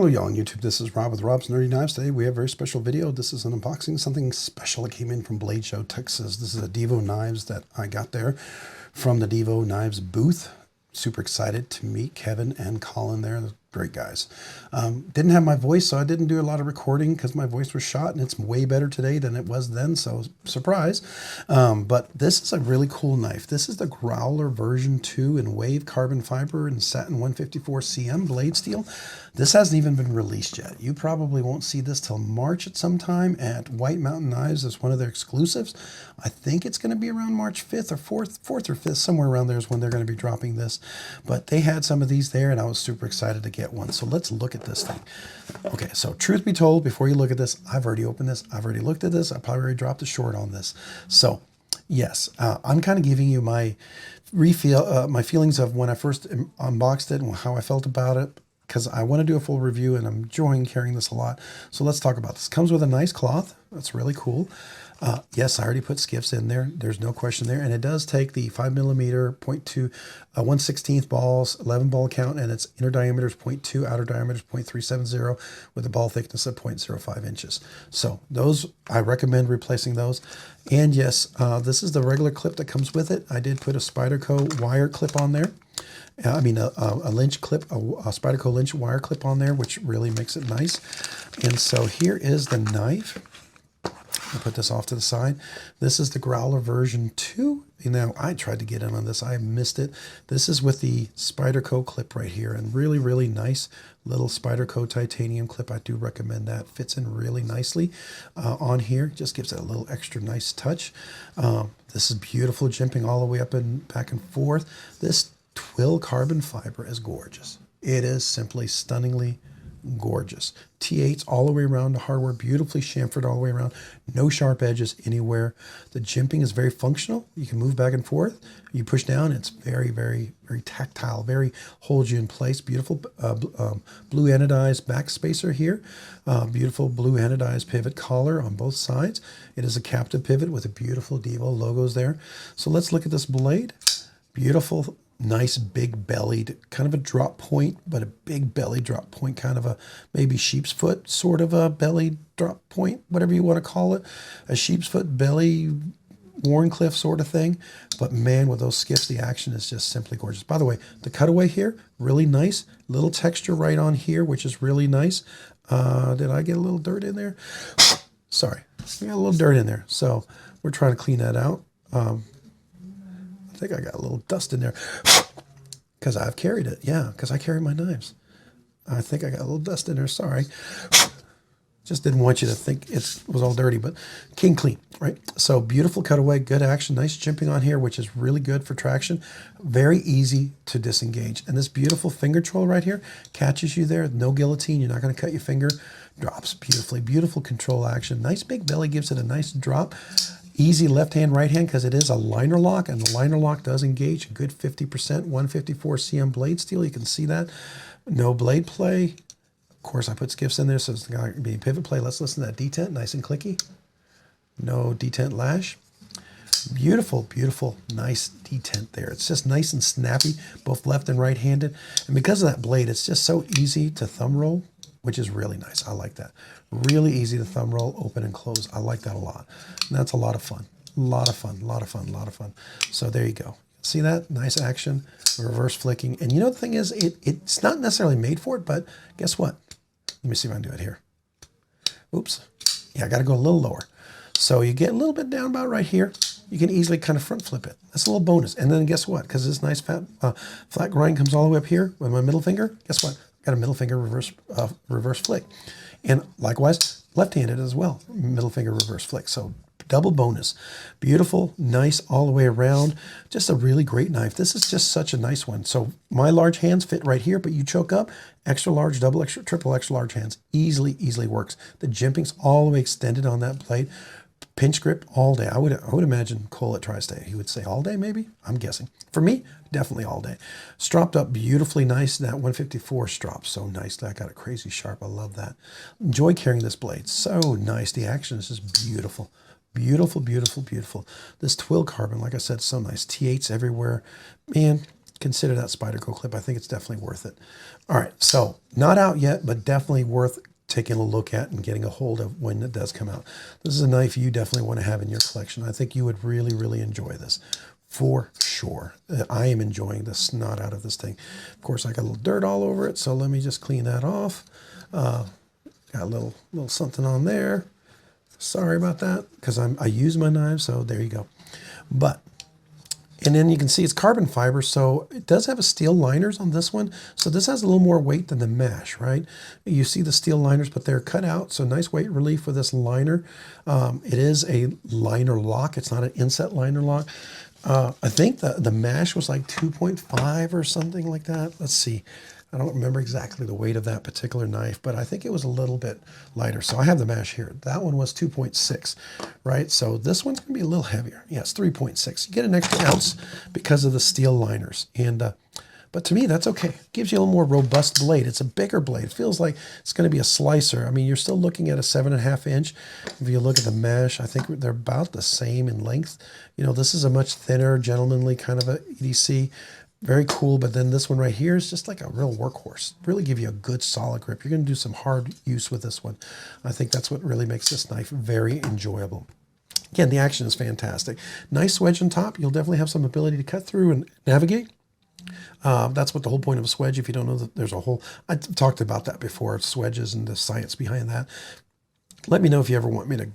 Hello y'all on YouTube, this is Rob with Rob's Nerdy Knives. Today we have a very special video. This is an unboxing, something special that came in from Blade Show, Texas. This is a Divo Knives that I got there from the Divo Knives booth. Super excited to meet Kevin and Colin there. They're great guys. Didn't have my voice, so I didn't do a lot of recording because my voice was shot, and it's way better today than it was then, so surprise. But this is a really cool knife. This is the Growler version 2 in wave carbon fiber and satin 154 cm blade steel. This hasn't even been released yet. You probably won't see this till March at some time at White Mountain Knives as one of their exclusives. I think it's going to be around March 5th or 4th or 5th, somewhere around there is when they're going to be dropping this. But they had some of these there, and I was super excited to get one. So let's look at this thing. Okay, so truth be told, before you look at this, I've already opened this. I've already looked at this. I probably already dropped a short on this. So yes, I'm kind of giving you my feelings of when I first unboxed it and how I felt about it, because I want to do a full review and I'm enjoying carrying this a lot. So let's talk about this. Comes with a nice cloth. That's really cool. Yes, I already put Skiffs in there. There's no question there. And it does take the 5mm 0.2, 1/16 balls, 11 ball count, and its inner diameter is 0.2, outer diameter is 0.370 with a ball thickness of 0.05 inches. So those, I recommend replacing those. And yes, this is the regular clip that comes with it. I did put a Spyderco wire clip on there. I mean, a Lynch clip, a Spyderco Lynch wire clip on there, which really makes it nice. And so here is the knife. I'll put this off to the side. This is the Growler version 2. You know, I tried to get in on this. I missed it. This is with the Spyderco clip right here, and really, really nice little Spyderco titanium clip. I do recommend that. Fits in really nicely on here. Just gives it a little extra nice touch. This is beautiful, jimping all the way up and back and forth. This twill carbon fiber is gorgeous. It is simply stunningly gorgeous. T8s all the way around the hardware, beautifully chamfered all the way around. No sharp edges anywhere. The jimping is very functional. You can move back and forth. You push down, it's very, very, very tactile, very holds you in place. Beautiful blue anodized back spacer here. Beautiful blue anodized pivot collar on both sides. It is a captive pivot with a beautiful Divo logos there. So let's look at this blade. Beautiful, nice big bellied, kind of a drop point, but a big belly drop point, kind of a maybe sheep's foot sort of a belly drop point, whatever you want to call it. A sheep's foot belly Warncliffe sort of thing. But man, with those skiffs, the action is just simply gorgeous. By the way, the cutaway here, really nice. Little texture right on here, which is really nice. Did I get a little dirt in there? Sorry, I got a little dirt in there. So we're trying to clean that out. I think I got a little dust in there because I've carried it. Yeah, because I carry my knives. I think I got a little dust in there. Sorry. Just didn't want you to think it was all dirty, but came clean, right? So beautiful cutaway, good action, nice jimping on here, which is really good for traction. Very easy to disengage. And this beautiful finger troll right here catches you there. No guillotine. You're not going to cut your finger. Drops beautifully. Beautiful control action. Nice big belly gives it a nice drop. Easy left hand, right hand, because it is a liner lock, and the liner lock does engage a good 50%, 154 cm blade steel. You can see that. No blade play. Of course, I put skiffs in there, so it's going to be pivot play. Let's listen to that detent, nice and clicky. No detent lash. Beautiful, beautiful, nice detent there. It's just nice and snappy, both left and right handed. And because of that blade, it's just so easy to thumb roll, which is really nice. I like that. Really easy to thumb roll, open and close. I like that a lot. And that's a lot of fun. A lot of fun, a lot of fun, a lot of fun. So there you go. See that? Nice action, reverse flicking. And you know the thing is, it's not necessarily made for it, but guess what? Let me see if I can do it here. Oops. Yeah, I got to go a little lower. So you get a little bit down about right here. You can easily kind of front flip it. That's a little bonus. And then guess what? Because this nice flat grind comes all the way up here with my middle finger. Guess what? Got a middle finger reverse flick. And likewise, left-handed as well. Middle finger reverse flick. So double bonus. Beautiful, nice all the way around. Just a really great knife. This is just such a nice one. So my large hands fit right here, but you choke up, extra large, double extra, triple extra large hands. Easily, easily works. The jimping's all the way extended on that blade. Pinch grip all day. I would imagine Cole at Tri-State, he would say all day maybe, I'm guessing. For me, definitely all day. Stropped up beautifully nice. That 154 strop, so nice. That got a crazy sharp. I love that. Enjoy carrying this blade. So nice. The action is just beautiful. Beautiful, beautiful, beautiful. This twill carbon, like I said, so nice. T8s everywhere. Man, consider that Spyderco clip. I think it's definitely worth it. All right, so not out yet, but definitely worth taking a look at and getting a hold of when it does come out. This is a knife you definitely want to have in your collection. I think you would really, really enjoy this for sure. I am enjoying the snot out of this thing. Of course, I got a little dirt all over it, so let me just clean that off. Got a little something on there. Sorry about that, because I use my knives, so there you go. But and then you can see it's carbon fiber, so it does have a steel liners on this one. So this has a little more weight than the mesh, right? You see the steel liners, but they're cut out, so nice weight relief with this liner. It is a liner lock. It's not an inset liner lock. I think the mesh was like 2.5 or something like that. Let's see. I don't remember exactly the weight of that particular knife, but I think it was a little bit lighter. So I have the mesh here. That one was 2.6, right? So this one's gonna be a little heavier. Yeah, it's 3.6. You get an extra ounce because of the steel liners. And but to me, that's okay. It gives you a little more robust blade. It's a bigger blade. It feels like it's gonna be a slicer. I mean, you're still looking at a 7.5 inch. If you look at the mesh, I think they're about the same in length. You know, this is a much thinner, gentlemanly kind of a EDC. Very cool, but then this one right here is just like a real workhorse. Really give you a good solid grip. You're gonna do some hard use with this one. I think that's what really makes this knife very enjoyable. Again, the action is fantastic. Nice swedge on top. You'll definitely have some ability to cut through and navigate. That's what the whole point of a swedge, if you don't know that there's a whole, I talked about that before, swedges and the science behind that. Let me know if you ever want me to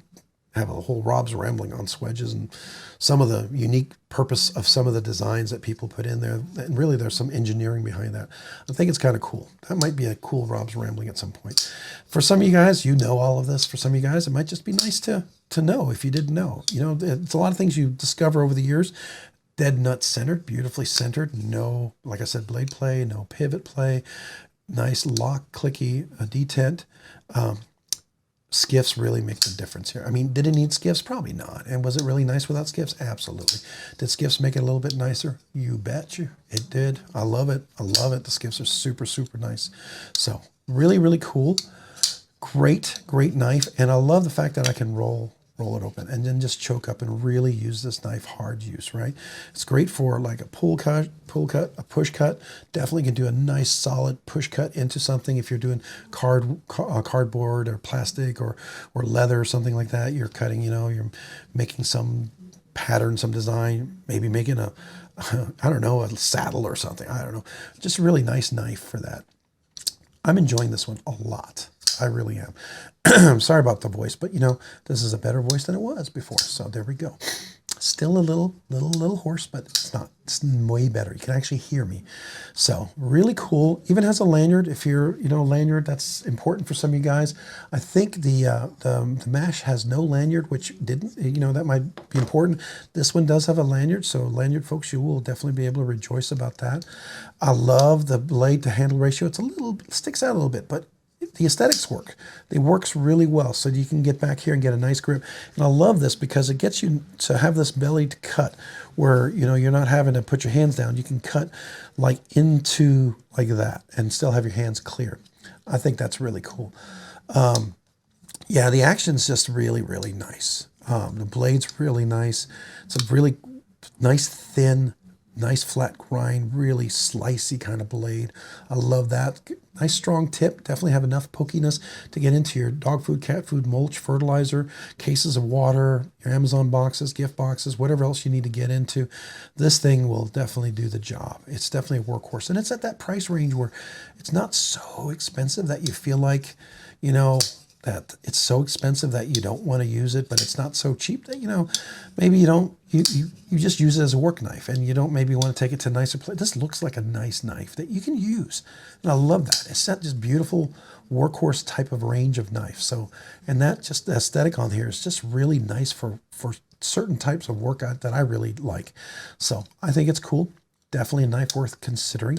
have a whole Rob's rambling on swedges and some of the unique purpose of some of the designs that people put in there. And really there's some engineering behind that. I think it's kind of cool. That might be a cool Rob's rambling at some point. For some of you guys, you know all of this. For some of you guys, it might just be nice to know if you didn't know. You know, it's a lot of things you discover over the years. Dead nut centered, beautifully centered. No, like I said, blade play, no pivot play. Nice lock, clicky, detent. Skiffs really make the difference here. I mean, did it need skiffs? Probably not. And was it really nice without skiffs? Absolutely. Did skiffs make it a little bit nicer? You betcha. It did. I love it. I love it. The skiffs are super, super nice. So really, really cool. Great, great knife. And I love the fact that I can roll it open and then just choke up and really use this knife hard use, right? It's great for like a pull cut, a push cut. Definitely can do a nice solid push cut into something if you're doing cardboard or plastic or leather or something like that. You're cutting, you know, you're making some pattern, some design, maybe making a, I don't know, a saddle or something. I don't know. Just a really nice knife for that. I'm enjoying this one a lot. I really am. I'm sorry about the voice, but you know, this is a better voice than it was before. So there we go. Still a little hoarse, but it's not. It's way better. You can actually hear me. So really cool. Even has a lanyard. If you're, you know, lanyard, that's important for some of you guys. I think the mesh has no lanyard, which didn't, you know, that might be important. This one does have a lanyard. So lanyard folks, you will definitely be able to rejoice about that. I love the blade to handle ratio. It's a little, sticks out a little bit, but the aesthetics work. It works really well, so you can get back here and get a nice grip. And I love this because it gets you to have this belly to cut where, you know, you're not having to put your hands down. You can cut like into like that and still have your hands clear. I think that's really cool. Yeah, the action's just really, really nice. The blade's really nice. It's a really nice, thin, nice flat grind, really slicey kind of blade. I love that. Nice strong tip. Definitely have enough pokiness to get into your dog food, cat food, mulch, fertilizer, cases of water, your Amazon boxes, gift boxes, whatever else you need to get into. This thing will definitely do the job. It's definitely a workhorse. And it's at that price range where it's not so expensive that you feel like, you know, that it's so expensive that you don't want to use it, but it's not so cheap that, you know, maybe you don't, you just use it as a work knife and you don't maybe want to take it to a nicer place. This looks like a nice knife that you can use. And I love that. It's that just beautiful workhorse type of range of knife. So, and that just the aesthetic on here is just really nice for certain types of workout that I really like. So I think it's cool. Definitely a knife worth considering.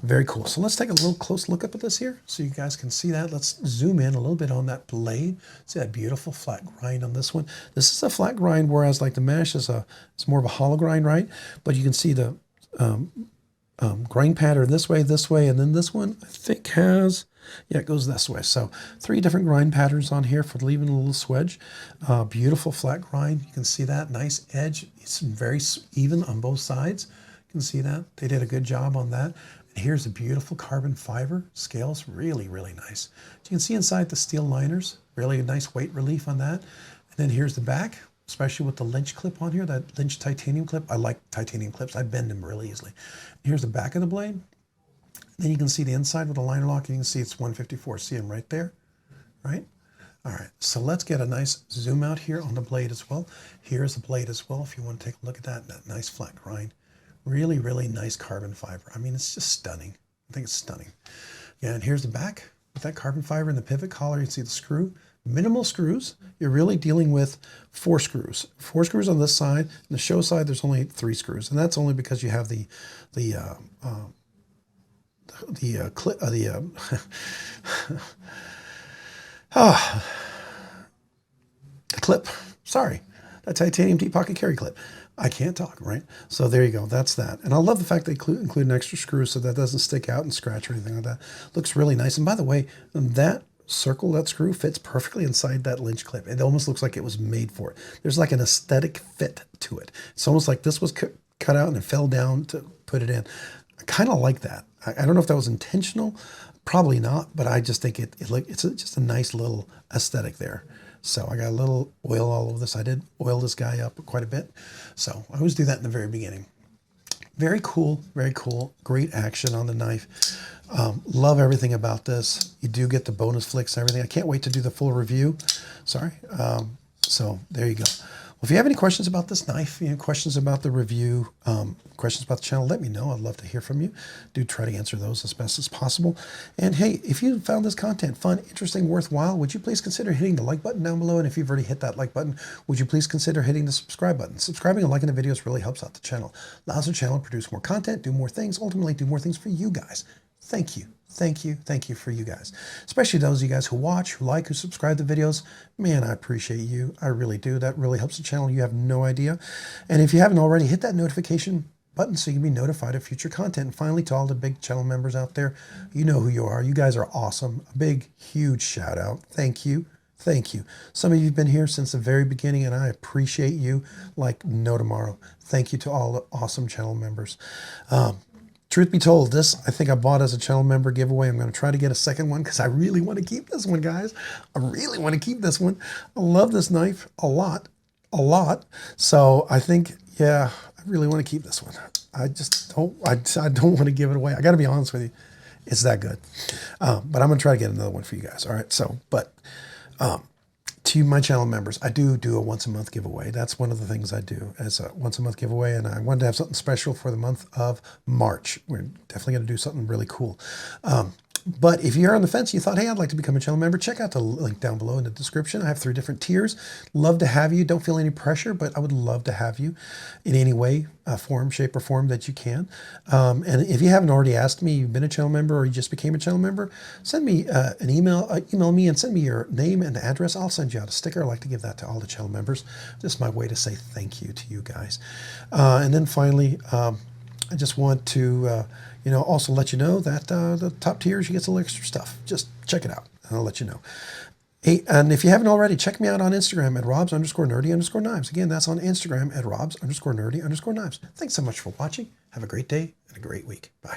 Very cool. So let's take a little close look up at this here so you guys can see that. Let's zoom in a little bit on that blade. See that beautiful flat grind on this one. This is a flat grind, whereas like the mesh is it's more of a hollow grind, right? But you can see the grind pattern this way, and then this one I think has, yeah, it goes this way. So 3 different grind patterns on here for leaving a little swedge. Beautiful flat grind. You can see that nice edge. It's very even on both sides. You can see that. They did a good job on that. And here's a beautiful carbon fiber scales, really, really nice. You can see inside the steel liners, really nice weight relief on that. And then here's the back, especially with the Lynch clip on here, that Lynch titanium clip. I like titanium clips. I bend them really easily. Here's the back of the blade. Then you can see the inside with the liner lock, and you can see it's 154. See them right there, right? All right, so let's get a nice zoom out here on the blade as well. Here's the blade as well, if you want to take a look at that nice flat grind. Really, really nice carbon fiber. I mean, it's just stunning. I think it's stunning. Yeah, and here's the back with that carbon fiber and the pivot collar. You can see the screw. Minimal screws. You're really dealing with 4 screws. 4 screws on this side. On the show side, there's only 3 screws, and that's only because you have the clip. Sorry, that titanium deep pocket carry clip. I can't talk, right? So there you go. That's that. And I love the fact they include an extra screw so that doesn't stick out and scratch or anything like that. Looks really nice. And by the way, that circle, that screw fits perfectly inside that Lynch clip. It almost looks like it was made for it. There's like an aesthetic fit to it. It's almost like this was cut out and it fell down to put it in. I kind of like that. I don't know if that was intentional. Probably not, but I just think it's just a nice little aesthetic there. So I got a little oil all over this. I did oil this guy up quite a bit. So I always do that in the very beginning. Very cool, very cool. Great action on the knife. Love everything about this. You do get the bonus flicks and everything. I can't wait to do the full review. Sorry. So there you go. Well, if you have any questions about this knife, questions about the review, questions about the channel, let me know. I'd love to hear from you. Do try to answer those as best as possible. And hey, if you found this content fun, interesting, worthwhile, would you please consider hitting the like button down below? And if you've already hit that like button, would you please consider hitting the subscribe button? Subscribing and liking the videos really helps out the channel. Allows the channel to produce more content, do more things, ultimately do more things for you guys. Thank you. Thank you. Thank you for you guys. Especially those of you guys who watch, who like, who subscribe to videos. Man, I appreciate you. I really do. That really helps the channel. You have no idea. And if you haven't already, hit that notification button so you can be notified of future content. And finally, to all the big channel members out there, you know who you are. You guys are awesome. A big, huge shout out. Thank you. Thank you. Some of you have been here since the very beginning, and I appreciate you like no tomorrow. Thank you to all the awesome channel members. Truth be told, this I think I bought as a channel member giveaway. I'm going to try to get a second one because I really want to keep this one, guys. I really want to keep this one. I love this knife a lot. So I think, yeah, I really want to keep this one. I just don't, I don't want to give it away. I got to be honest with you. It's that good. But I'm going to try to get another one for you guys. All right. So, but to my channel members, I do a once a month giveaway. That's one of the things I do as a once a month giveaway. And I wanted to have something special for the month of March. We're definitely going to do something really cool. But if you're on the fence, you thought, hey, I'd like to become a channel member, check out the link down below in the description. I have 3 different tiers. Love to have you. Don't feel any pressure, but I would love to have you in any way, form, shape, or form that you can. And if you haven't already asked me, you've been a channel member or you just became a channel member, send me an email, email me and send me your name and address. I'll send you out a sticker. I like to give that to all the channel members. Just my way to say thank you to you guys. And then finally, I just want to, also let you know that the top tiers, you get some extra stuff. Just check it out, and I'll let you know. Hey, and if you haven't already, check me out on Instagram at robs_nerdy_knives. Again, that's on Instagram at robs_nerdy_knives. Thanks so much for watching. Have a great day and a great week. Bye.